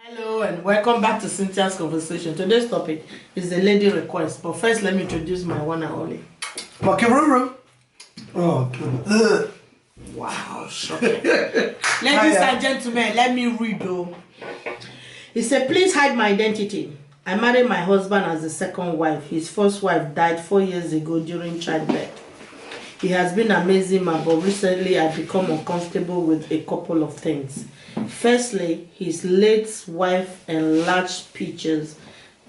Hello and welcome back to Cynthia's Conversation. Today's topic is the lady request. But first, let me introduce my one and only. Makaruru. Oh, God. Wow, shocking. Ladies and gentlemen, let me read though. He said, please hide my identity. I married my husband as the second wife. His first wife died 4 years ago during childbirth. He has been an amazing man, but recently I've become uncomfortable with a couple of things. Firstly, his late wife enlarged pictures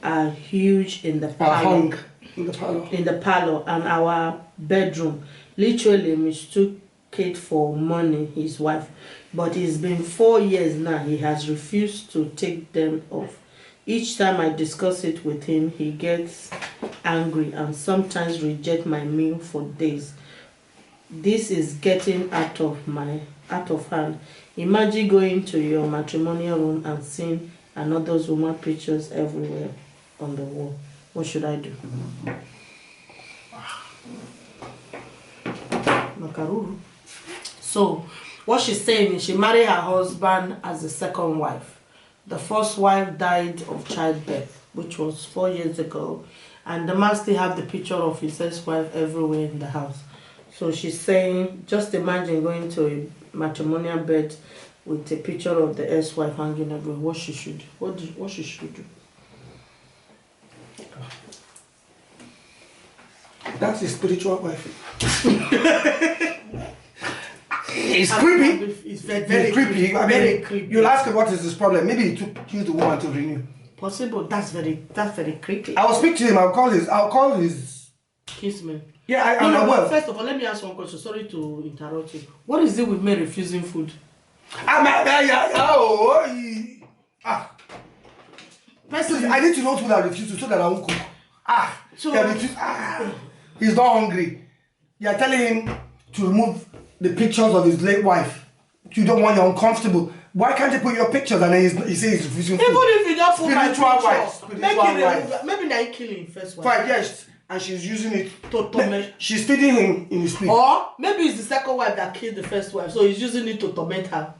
are huge in the parlor. In the parlor and our bedroom. Literally mistook it for money, his wife. But it's been 4 years now. He has refused to take them off. Each time I discuss it with him, he gets angry and sometimes rejects my meal for days. This is getting out of hand. Imagine going to your matrimonial room and seeing another woman's pictures everywhere on the wall. What should I do? Makaruru. So, what she's saying is she married her husband as the second wife. The first wife died of childbirth, which was 4 years ago. And the man still have the picture of his ex-wife everywhere in the house. So she's saying, just imagine going to a matrimonial bed with a picture of the ex-wife hanging everywhere. What she should do? That's his spiritual wife. It's creepy. It's very creepy. I mean, very creepy. You'll ask her what is his problem. Maybe he took the woman to renew. Possible. That's very creepy. I will speak to him. I'll call his. Kiss me. Yeah, I know. Well, first of all, let me ask one question. Sorry to interrupt you. What is it with me refusing food? Personally, I need to know food I refuse to so that I won't cook. He's not hungry. You're telling him to remove the pictures of his late wife. You don't want, you're uncomfortable. Why can't you put your pictures and then he says he's refusing food? Even if you don't put my picture. Maybe they're killing first wife. 5 years. And she's using it to torment. She's feeding him in his sleep. Or maybe it's the second wife that killed the first wife, so he's using it to torment her.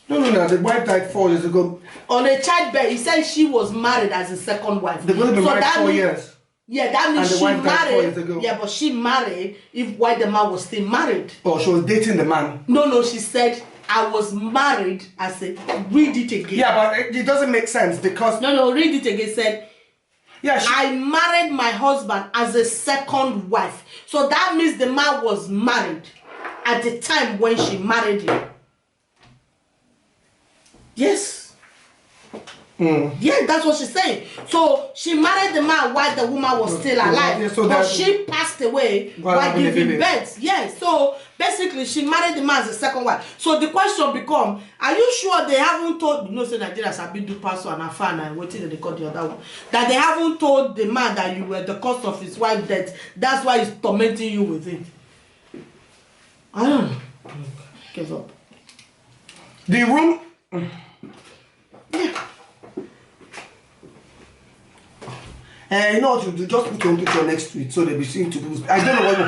No. The wife died 4 years ago. On a childbirth, he said she was married as the second wife. They've only been married 4 years. Yeah, that means and the she wife died 4 years married. ago. Yeah, but she married while the man was still married. Oh, she was dating the man. No, she said I was married as a. Read it again. Yeah, but it doesn't make sense because. No, read it again. Said. Yeah, I married my husband as a second wife. So that means the man was married at the time when she married him. Yes. Yeah, that's what she's saying. So she married the man while the woman was still alive. Yeah, so but she passed away while giving birth. Yes. So basically she married the man as a second wife. So the question becomes, are you sure they haven't told, say Nigerians have been do pastor and afan and waiting they call the other one, that they haven't told the man that you were the cause of his wife's death? That's why he's tormenting you with it. I don't know. Give up. The room. Yeah. You know what you do? Just put your picture next to it so they'll be seeing to people. I don't know what you.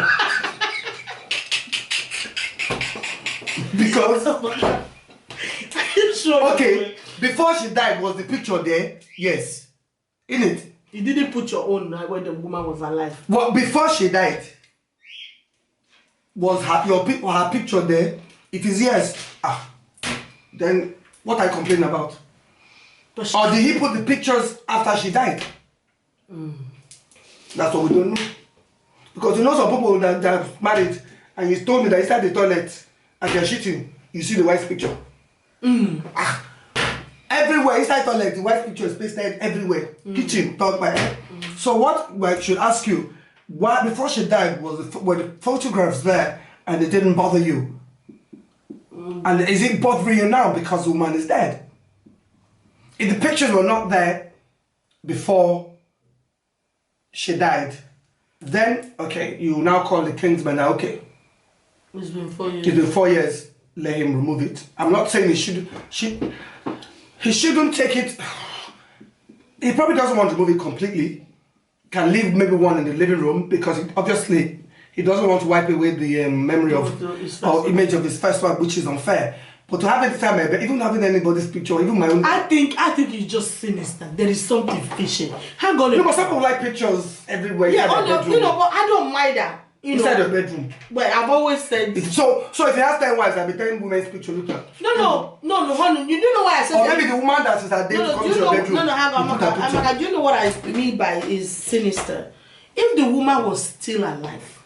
Because. Are you sure? Okay, before she died, was the picture there? Yes. In it? You didn't put your own when the woman was alive. Well, before she died, was her picture there? It is yes. Then what I complain about? Or did he put the pictures after she died? That's what we don't know. Because some people that are married and you told me that inside the toilet and they're shitting, you see the wife's picture. Everywhere inside toilet, the wife's picture is pasted everywhere. Kitchen, talk by head. So what I should ask you, why before she died were the photographs there and they didn't bother you? And is it bothering you now because the woman is dead? If the pictures were not there before she died, then okay, you now call the kinsman. Okay, it's been 4 years. It's been 4 years. Let him remove it. I'm not saying he shouldn't take it. He probably doesn't want to remove it completely. Can leave maybe one in the living room because obviously he doesn't want to wipe away the memory of or image of his first wife, which is unfair. But to have it inside my bed, even having anybody's picture, even my own. I think it's just sinister. There is something fishy. Hang on. No, but some people like pictures everywhere. Yeah, but I don't mind that. Inside your bedroom. But I've always said. So if he has 10 wives, I'll be 10 women's picture. Look at. No, honey. You do know why I said. Or maybe the woman that is at date comes to your bedroom. Hang on, Amaka. Do you know what I mean by is sinister? If the woman was still alive,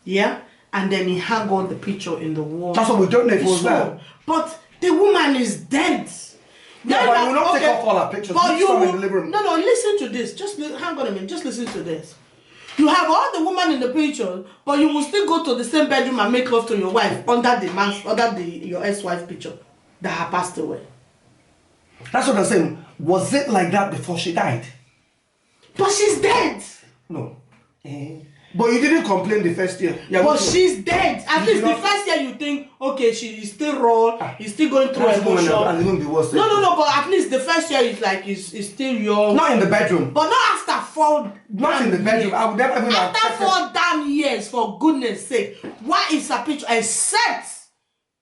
yeah, and then he hung on the picture in the wall. That's what we don't know if it was there. But the woman is dead. Yeah, but you will not take off all her pictures. But you will, in the living room. No, listen to this. Hang on a minute. Just listen to this. You have all the woman in the picture, but you will still go to the same bedroom and make love to your wife under your ex-wife picture that had passed away. That's what I'm saying. Was it like that before she died? But she's dead. No. But you didn't complain the first year. Yeah, but she's dead. At least the first year you think, okay, she is still raw, he's still going through emotion. And even the worst. No, but at least the first year is like he's still young. Not in the bedroom. But not after 4 Not in the bedroom. Years. I would never even after 4 damn years, for goodness sake. Why is a picture except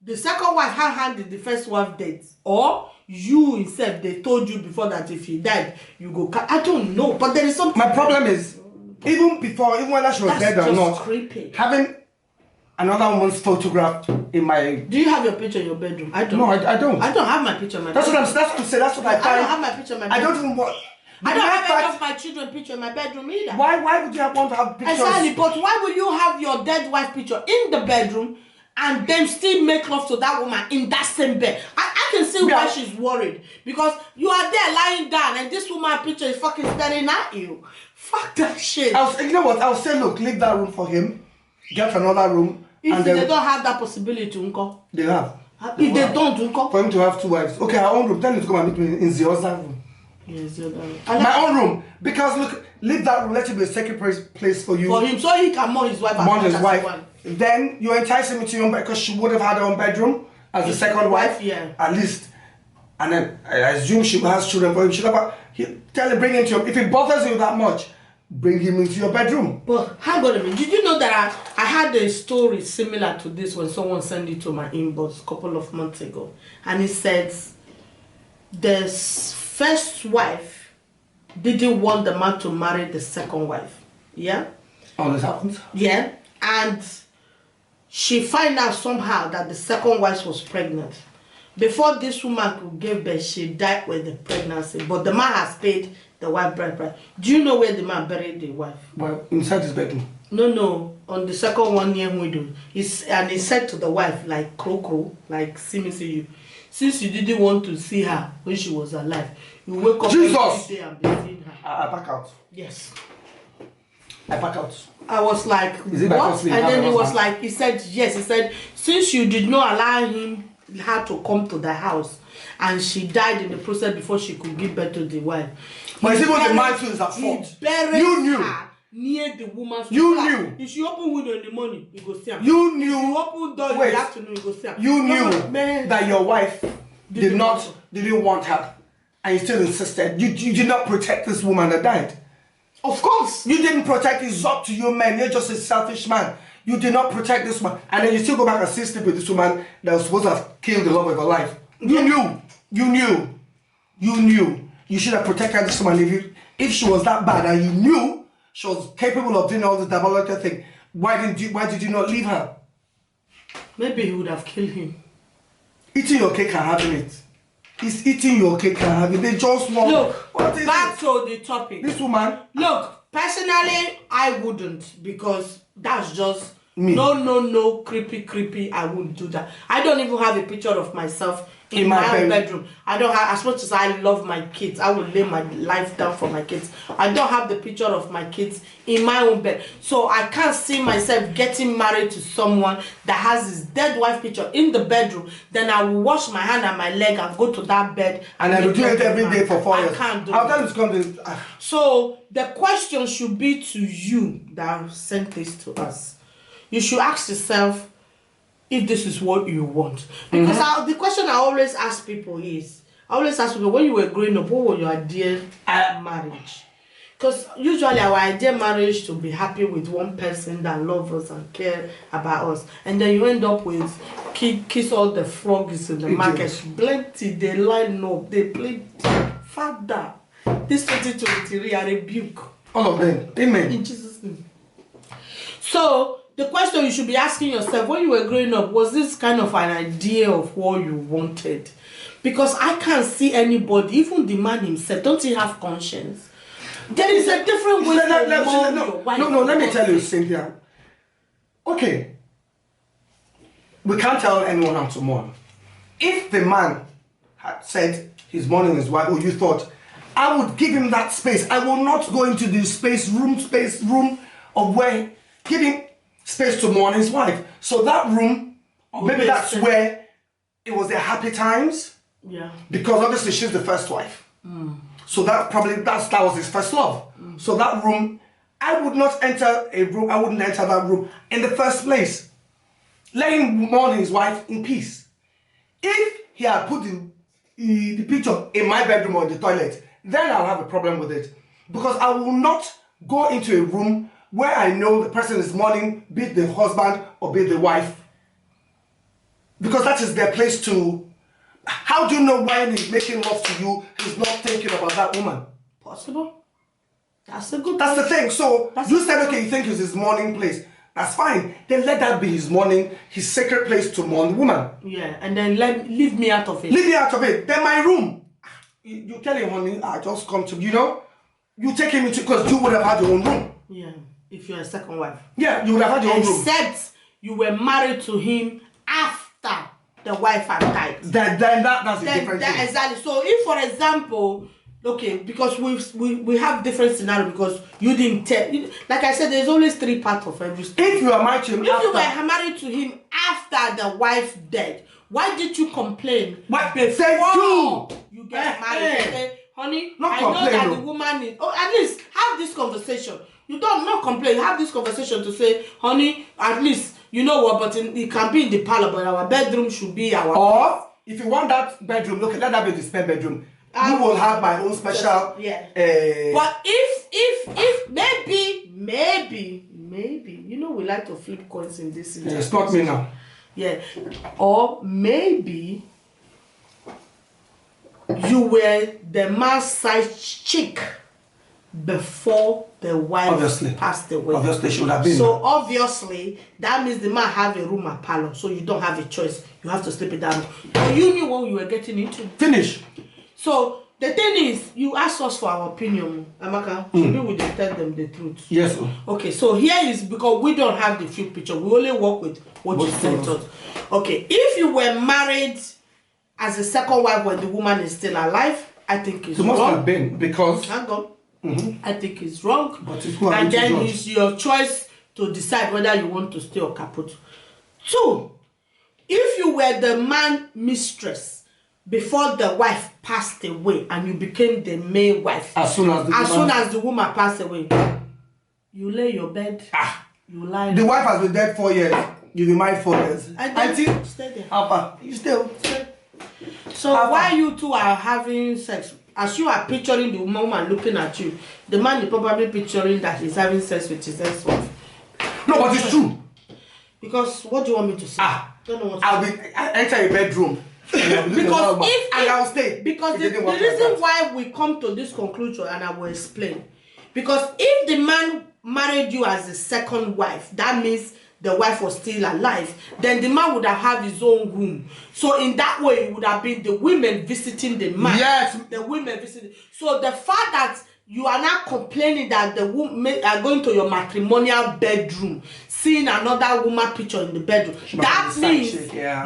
the second wife handed the first wife dead? Or you instead they told you before that if he died, you go. I don't know, but there is something. My problem is even whether she was dead or not, creepy. Having another woman's photograph in my. Do you have your picture in your bedroom? I don't. No, I don't. I don't have my picture in my bedroom. That's what I'm saying. That's what I find. I don't have my picture in my bedroom. I don't even want. I don't have any of my children's picture in my bedroom either. Why would you want to have pictures? Exactly, but why would you have your dead wife picture in the bedroom and then still make love to that woman in that same bed? I can see why she's worried. Because you are there lying down and this woman picture is fucking staring at you. Fuck that shit. You know what? I'll say, look, leave that room for him. Get another room. If they don't have that possibility, Unko. They have. If they don't, Unko. For him to have 2 wives. Okay, our own room. Tell him to come and meet me in the other room. Yes, my own room. Because look, leave that room. Let it be a sacred place for you. For him, so he can mourn his wife. Mourn his wife. Then you entice him into your own bed because she would have had her own bedroom as the second wife. Yeah. At least. And then I assume she has children for him. Tell her, bring him to your. If it bothers you that much, bring him into your bedroom. But hang on a minute. Did you know that I had a story similar to this when someone sent it to my inbox a couple of months ago, and it says the first wife didn't want the man to marry the second wife. Yeah. Oh, this happens. Yeah, and she found out somehow that the second wife was pregnant. Before this woman could give birth, she died with the pregnancy. But the man has paid the wife bride price. Do you know where the man buried the wife? Well, inside his bedroom. No. On the second one near window. He said to the wife, like crow, like see me see you. Since you didn't want to see her when she was alive, you wake up every day and be seeing her. I back out. Yes. I back out. I was like, what? And then he was like, he said, yes. He said, since you did not allow her to come to the house and she died in the process before she could give birth to the wife. But it's even the man too is at fault. You knew. Her near the woman's knew. If she open window in the morning, you go see her. You knew. If you open door in the afternoon, you go see her. You knew that your wife didn't want her. And you still insisted. You did not protect this woman that died. Of course. You didn't protect. It's up to you, man. You're just a selfish man. You did not protect this woman. And then you still go back and still sleep with this woman that was supposed to have killed the love of your life. You knew. You should have protected this woman. If she was that bad and you knew she was capable of doing all this diabolical thing, why did you not leave her? Maybe he would have killed him. Eating your cake and having it. He's eating your cake and having it. They just want... Look, back to the topic. This woman... Look, personally, I wouldn't, because that's just... Me. No, creepy, I wouldn't do that. I don't even have a picture of myself in my own bedroom. I don't have, as much as I love my kids, I would lay my life down for my kids. I don't have the picture of my kids in my own bed. So I can't see myself getting married to someone that has his dead wife picture in the bedroom. Then I will wash my hand and my leg and go to that bed. And I will do it every day for 4 years. I can't do it. I'll tell you to come to... So the question should be to you that sent this to us. You should ask yourself if this is what you want. Because the question I always ask people is, when you were growing up, what was your ideal marriage? Because usually our idea marriage to be happy with one person that loves us and care about us, and then you end up with kiss all the frogs in the market. Plenty, they line up, they play. Father, this 2023 I rebuke all of them. Amen. In Jesus' name. So the question you should be asking yourself when you were growing up, was this kind of an idea of what you wanted? Because I can't see anybody, even the man himself, don't he have conscience? There is a different way let me tell you, Cynthia. Okay. We can't tell anyone how to mourn. If the man had said he's mourning his wife, or you thought, I would give him that space. I will not go into the room of where, give him space to mourn his wife. So that room, maybe that's where it was their happy times. Yeah. Because obviously she's the first wife. So that was his first love. So that room, I would not enter a room, I wouldn't enter that room in the first place. Let him mourn his wife in peace. If he had put the picture in my bedroom or the toilet, then I'll have a problem with it. Because I will not go into a room where I know the person is mourning, be it the husband or be it the wife. Because that is their place to... How do you know when he's making love to you, he's not thinking about that woman? Possible. That's a good That's the thing. So you said, okay, you think it's his mourning place. That's fine. Then let that be his mourning, his sacred place to mourn the woman. Yeah, and then leave me out of it. Leave me out of it. Then my room. You tell him, honey, I just come to, you take him into, because you would have had your own room. Yeah, if you're a second wife. Yeah, you would have had your own room. Except you were married to him after the wife had died. That's a different thing. Exactly. So if, for example, okay, because we have different scenarios, because you didn't tell. Like I said, there's always 3 parts of every story. If you are married to him you were married to him after the wife died, why did you complain? What before you get married? Say, honey, I know that the woman is. Oh, at least have this conversation. You don't not complain. Have this conversation to say, honey, at least you know what, but it can be in the parlor, but our bedroom should be our. Or if you want that bedroom, look, let that be the spare bedroom. You will have my own special. Yeah. But if maybe, we like to flip coins in this. Yeah, it's not me now. Yeah. Or maybe you were the man's side chick before the wife passed away. Obviously, should have been. So obviously, that means the man have a room, a parlor, so you don't have a choice. You have to sleep in that room. But you knew what you were getting into. Finish. So the thing is, you asked us for our opinion, Amaka. Maybe we just tell them the truth. Yes. Okay, so here is, because we don't have the full picture. We only work with what you sent us. Okay, if you were married as a second wife when the woman is still alive, I think it's wrong. It must have been, because... Hang on. I think it's wrong. But it's and then it's your choice to decide whether you want to stay or kaput. 2, if you were the man mistress before the wife passed away and you became the main wife, as soon as the woman passed away, you lay your bed, you lie. The wife has been dead 4 years. You've been married 4 years. And then stay there. Alpha, you still stay. So while you two are having sex, as you are picturing the woman looking at you, the man is probably picturing that he's having sex with his ex-wife. No, but it's true. Because what do you want me to say? Don't know what to I'll enter a bedroom. Because I'll stay. Because the reason why we come to this conclusion, and I will explain. Because if the man married you as the second wife, that means the wife was still alive, then the man would have had his own room. So in that way, it would have been the women visiting the man. Yes. The women visiting. So the fact that you are not complaining that the women are going to your matrimonial bedroom, seeing another woman picture in the bedroom, that means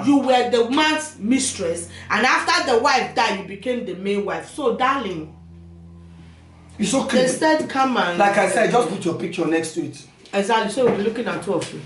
you were the man's mistress, and after the wife died, you became the main wife. So darling, it's okay. Instead, come on. Like I said, just put your picture next to it. Exactly. So we'll be looking at 2 of you.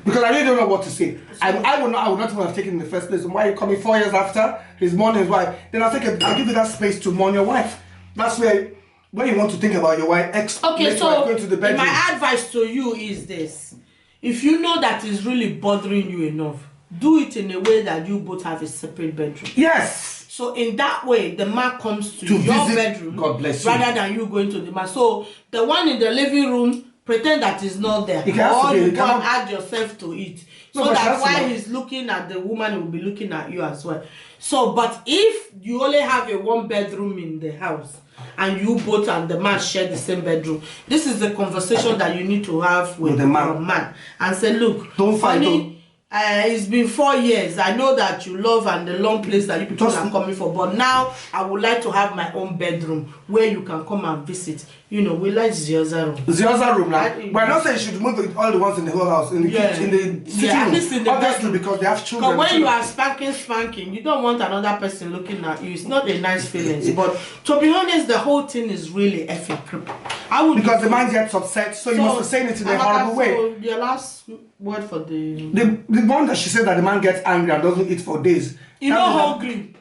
Because I really don't know what to say. I would not even have taken in the first place. Why are you coming 4 years after his mourning his wife? Then I'll give you that space to mourn your wife. That's where when you want to think about your wife, okay, so going to the bedroom. My advice to you is this: if you know that is really bothering you enough, do it in a way that you both have a separate bedroom. Yes. So in that way, the man comes to your visit, bedroom, God bless you, rather than you going to the man. So the one in the living room, pretend that is not there, or you go and add yourself to it. So that while he's looking at the woman, he will be looking at you as well. So, but if you only have a 1 bedroom in the house, and you both and the man share the same bedroom, this is the conversation that you need to have with the man and say, look, don't fight. It's been 4 years. I know that you love and the long place that you people are coming for, but now I would like to have my own bedroom where you can come and visit. You know, we like the other room. The other room now. We're not saying you should move all the ones in the whole house, in the kitchen, in the sitting room. Obviously, because they have children. Because when you are spanking, you don't want another person looking at you. It's not a nice feeling. But to be honest, the whole thing is really effing creepy. Because the man gets upset, so you must be saying it in a horrible way. So your last word for the one that she said that the man gets angry and doesn't eat for days. You know hungry.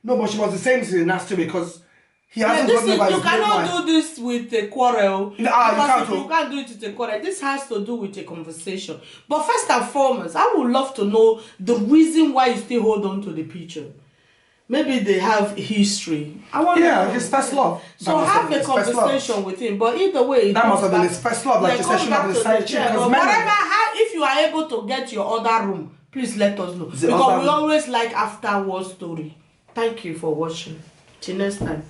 No, but she must be saying it in a nasty way because he hasn't gotten over his You cannot do this with a quarrel. You can't do it with a quarrel. This has to do with a conversation. But first and foremost, I would love to know the reason why you still hold on to the picture. Maybe they have history. His first love. So have a conversation with him. But either way, that must have been his first love. Like you said, she should have been side chick. If you are able to get your other room, please let us know. Because we always like afterward story. Thank you for watching. Till next time.